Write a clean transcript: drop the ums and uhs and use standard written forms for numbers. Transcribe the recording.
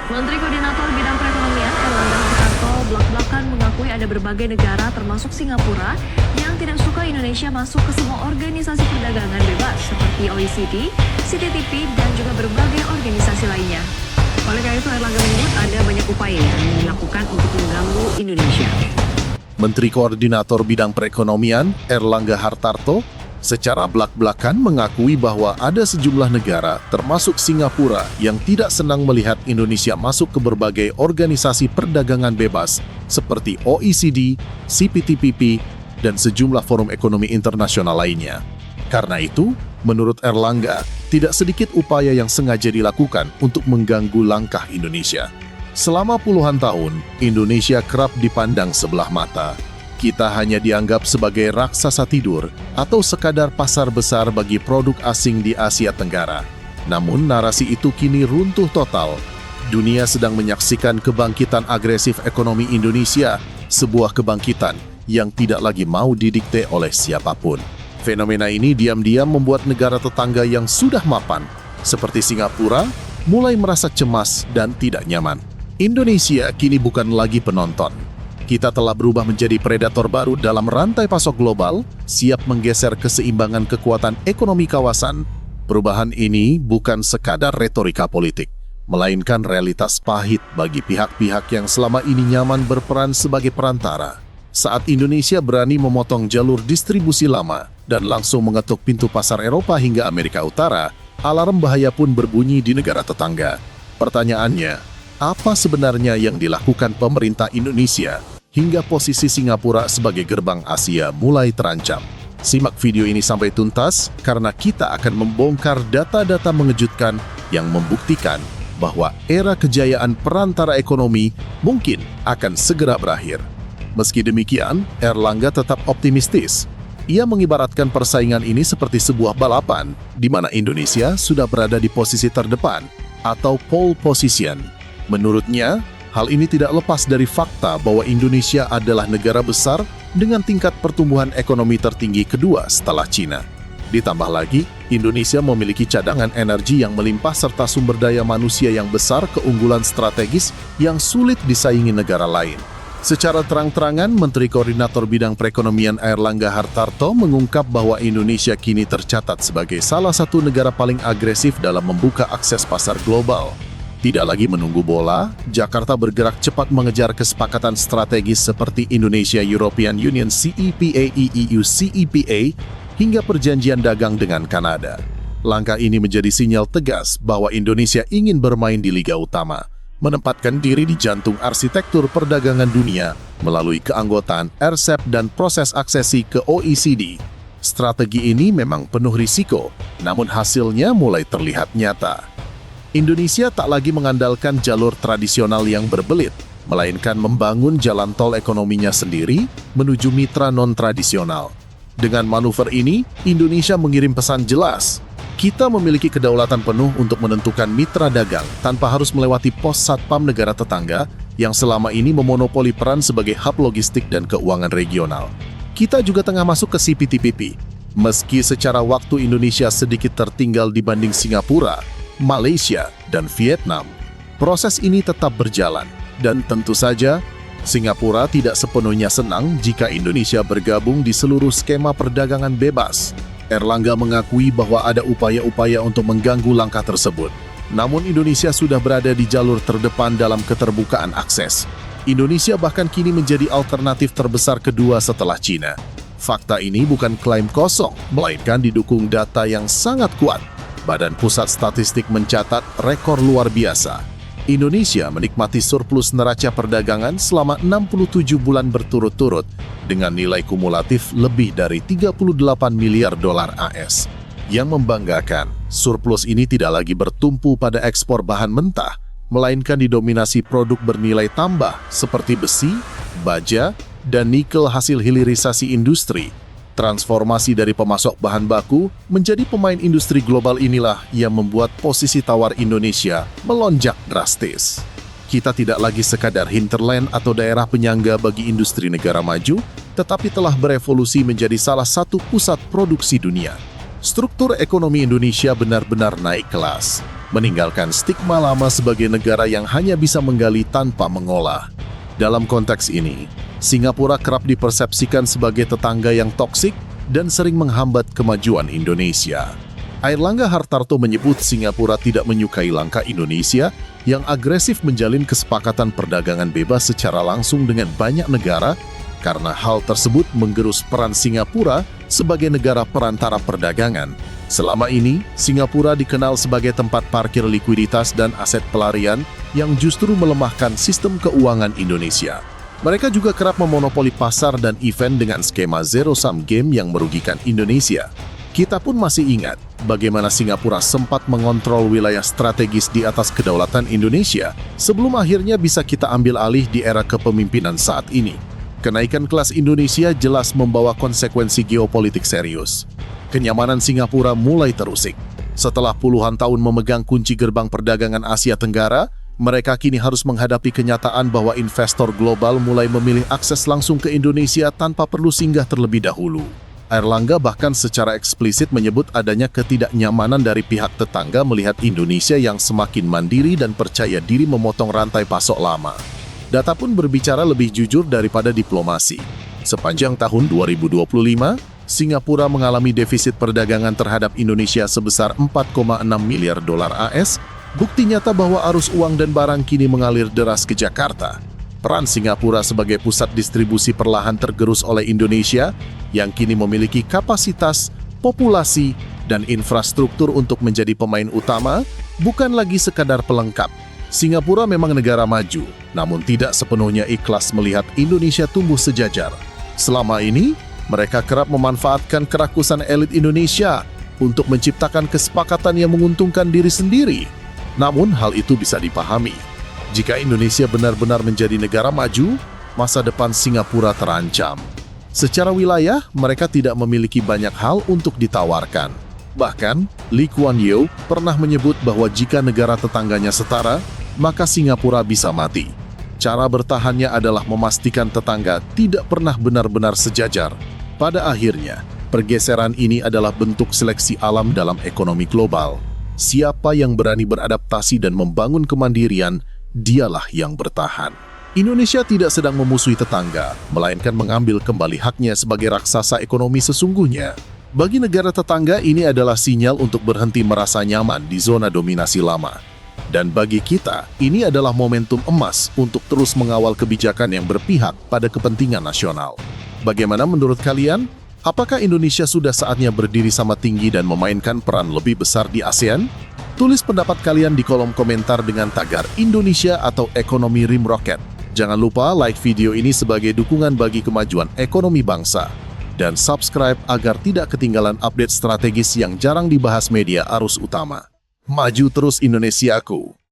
Menteri Koordinator Bidang Perekonomian Erlangga Hartarto blak-blakan mengakui ada berbagai negara termasuk Singapura yang tidak suka Indonesia masuk ke semua organisasi perdagangan bebas seperti OECD, CTTP, dan juga berbagai organisasi lainnya. Oleh karena itu Erlangga menyebut ada banyak upaya yang dilakukan untuk mengganggu Indonesia. Menteri Koordinator Bidang Perekonomian Erlangga Hartarto secara blak-blakan mengakui bahwa ada sejumlah negara, termasuk Singapura, yang tidak senang melihat Indonesia masuk ke berbagai organisasi perdagangan bebas seperti OECD, CPTPP, dan sejumlah forum ekonomi internasional lainnya. Karena itu, menurut Erlangga, tidak sedikit upaya yang sengaja dilakukan untuk mengganggu langkah Indonesia. Selama puluhan tahun, Indonesia kerap dipandang sebelah mata. Kita hanya dianggap sebagai raksasa tidur atau sekadar pasar besar bagi produk asing di Asia Tenggara. Namun narasi itu kini runtuh total. Dunia sedang menyaksikan kebangkitan agresif ekonomi Indonesia, sebuah kebangkitan yang tidak lagi mau didikte oleh siapapun. Fenomena ini diam-diam membuat negara tetangga yang sudah mapan, seperti Singapura, mulai merasa cemas dan tidak nyaman. Indonesia kini bukan lagi penonton. Kita telah berubah menjadi predator baru dalam rantai pasok global, siap menggeser keseimbangan kekuatan ekonomi kawasan. Perubahan ini bukan sekadar retorika politik, melainkan realitas pahit bagi pihak-pihak yang selama ini nyaman berperan sebagai perantara. Saat Indonesia berani memotong jalur distribusi lama dan langsung mengetuk pintu pasar Eropa hingga Amerika Utara, alarm bahaya pun berbunyi di negara tetangga. Pertanyaannya, apa sebenarnya yang dilakukan pemerintah Indonesia hingga posisi Singapura sebagai gerbang Asia mulai terancam? Simak video ini sampai tuntas karena kita akan membongkar data-data mengejutkan yang membuktikan bahwa era kejayaan perantara ekonomi mungkin akan segera berakhir. Meski demikian, Erlangga tetap optimistis. Ia mengibaratkan persaingan ini seperti sebuah balapan, di mana Indonesia sudah berada di posisi terdepan atau pole position. Menurutnya, hal ini tidak lepas dari fakta bahwa Indonesia adalah negara besar dengan tingkat pertumbuhan ekonomi tertinggi kedua setelah Cina. Ditambah lagi, Indonesia memiliki cadangan energi yang melimpah serta sumber daya manusia yang besar, keunggulan strategis yang sulit disaingi negara lain. Secara terang-terangan, Menteri Koordinator Bidang Perekonomian Erlangga Hartarto mengungkap bahwa Indonesia kini tercatat sebagai salah satu negara paling agresif dalam membuka akses pasar global. Tidak lagi menunggu bola, Jakarta bergerak cepat mengejar kesepakatan strategis seperti Indonesia-European Union CEPA, EU CEPA, hingga perjanjian dagang dengan Kanada. Langkah ini menjadi sinyal tegas bahwa Indonesia ingin bermain di Liga Utama, menempatkan diri di jantung arsitektur perdagangan dunia melalui keanggotaan RCEP dan proses aksesi ke OECD. Strategi ini memang penuh risiko, namun hasilnya mulai terlihat nyata. Indonesia tak lagi mengandalkan jalur tradisional yang berbelit, melainkan membangun jalan tol ekonominya sendiri menuju mitra non-tradisional. Dengan manuver ini, Indonesia mengirim pesan jelas. Kita memiliki kedaulatan penuh untuk menentukan mitra dagang tanpa harus melewati pos satpam negara tetangga yang selama ini memonopoli peran sebagai hub logistik dan keuangan regional. Kita juga tengah masuk ke CPTPP. Meski secara waktu Indonesia sedikit tertinggal dibanding Singapura, Malaysia, dan Vietnam, proses ini tetap berjalan. Dan tentu saja, Singapura tidak sepenuhnya senang jika Indonesia bergabung di seluruh skema perdagangan bebas. Erlangga mengakui bahwa ada upaya-upaya untuk mengganggu langkah tersebut. Namun Indonesia sudah berada di jalur terdepan dalam keterbukaan akses. Indonesia bahkan kini menjadi alternatif terbesar kedua setelah Cina. Fakta ini bukan klaim kosong, melainkan didukung data yang sangat kuat. Badan Pusat Statistik mencatat rekor luar biasa. Indonesia menikmati surplus neraca perdagangan selama 67 bulan berturut-turut dengan nilai kumulatif lebih dari 38 miliar dolar AS. Yang membanggakan, surplus ini tidak lagi bertumpu pada ekspor bahan mentah, melainkan didominasi produk bernilai tambah seperti besi, baja, dan nikel hasil hilirisasi industri. Transformasi dari pemasok bahan baku menjadi pemain industri global inilah yang membuat posisi tawar Indonesia melonjak drastis. Kita tidak lagi sekadar hinterland atau daerah penyangga bagi industri negara maju, tetapi telah berevolusi menjadi salah satu pusat produksi dunia. struktur ekonomi Indonesia benar-benar naik kelas, meninggalkan stigma lama sebagai negara yang hanya bisa menggali tanpa mengolah. Dalam konteks ini, Singapura kerap dipersepsikan sebagai tetangga yang toksik dan sering menghambat kemajuan Indonesia. Airlangga Hartarto menyebut Singapura tidak menyukai langkah Indonesia yang agresif menjalin kesepakatan perdagangan bebas secara langsung dengan banyak negara karena hal tersebut menggerus peran Singapura sebagai negara perantara perdagangan. Selama ini, Singapura dikenal sebagai tempat parkir likuiditas dan aset pelarian yang justru melemahkan sistem keuangan Indonesia. Mereka juga kerap memonopoli pasar dan event dengan skema zero-sum game yang merugikan Indonesia. Kita pun masih ingat bagaimana Singapura sempat mengontrol wilayah strategis di atas kedaulatan Indonesia sebelum akhirnya bisa kita ambil alih di era kepemimpinan saat ini. Kenaikan kelas Indonesia jelas membawa konsekuensi geopolitik serius. Kenyamanan Singapura mulai terusik. Setelah puluhan tahun memegang kunci gerbang perdagangan Asia Tenggara, mereka kini harus menghadapi kenyataan bahwa investor global mulai memilih akses langsung ke Indonesia tanpa perlu singgah terlebih dahulu. Airlangga bahkan secara eksplisit menyebut adanya ketidaknyamanan dari pihak tetangga melihat Indonesia yang semakin mandiri dan percaya diri memotong rantai pasok lama. Data pun berbicara lebih jujur daripada diplomasi. Sepanjang tahun 2025, Singapura mengalami defisit perdagangan terhadap Indonesia sebesar 4,6 miliar dolar AS, bukti nyata bahwa arus uang dan barang kini mengalir deras ke Jakarta. Peran Singapura sebagai pusat distribusi perlahan tergerus oleh Indonesia yang kini memiliki kapasitas, populasi, dan infrastruktur untuk menjadi pemain utama, bukan lagi sekadar pelengkap. Singapura memang negara maju, namun tidak sepenuhnya ikhlas melihat Indonesia tumbuh sejajar. Selama ini, mereka kerap memanfaatkan kerakusan elit Indonesia untuk menciptakan kesepakatan yang menguntungkan diri sendiri. Namun hal itu bisa dipahami. Jika Indonesia benar-benar menjadi negara maju, masa depan Singapura terancam. Secara wilayah, mereka tidak memiliki banyak hal untuk ditawarkan. Bahkan, Lee Kuan Yew pernah menyebut bahwa jika negara tetangganya setara, maka Singapura bisa mati. Cara bertahannya adalah memastikan tetangga tidak pernah benar-benar sejajar. Pada akhirnya, pergeseran ini adalah bentuk seleksi alam dalam ekonomi global. Siapa yang berani beradaptasi dan membangun kemandirian, dialah yang bertahan. Indonesia tidak sedang memusuhi tetangga, melainkan mengambil kembali haknya sebagai raksasa ekonomi sesungguhnya. Bagi negara tetangga, ini adalah sinyal untuk berhenti merasa nyaman di zona dominasi lama. Dan bagi kita, ini adalah momentum emas untuk terus mengawal kebijakan yang berpihak pada kepentingan nasional. Bagaimana menurut kalian? Apakah Indonesia sudah saatnya berdiri sama tinggi dan memainkan peran lebih besar di ASEAN? Tulis pendapat kalian di kolom komentar dengan tagar Indonesia atau Ekonomi Rim Rocket. Jangan lupa like video ini sebagai dukungan bagi kemajuan ekonomi bangsa. Dan subscribe agar tidak ketinggalan update strategis yang jarang dibahas media arus utama. Maju terus Indonesiaku!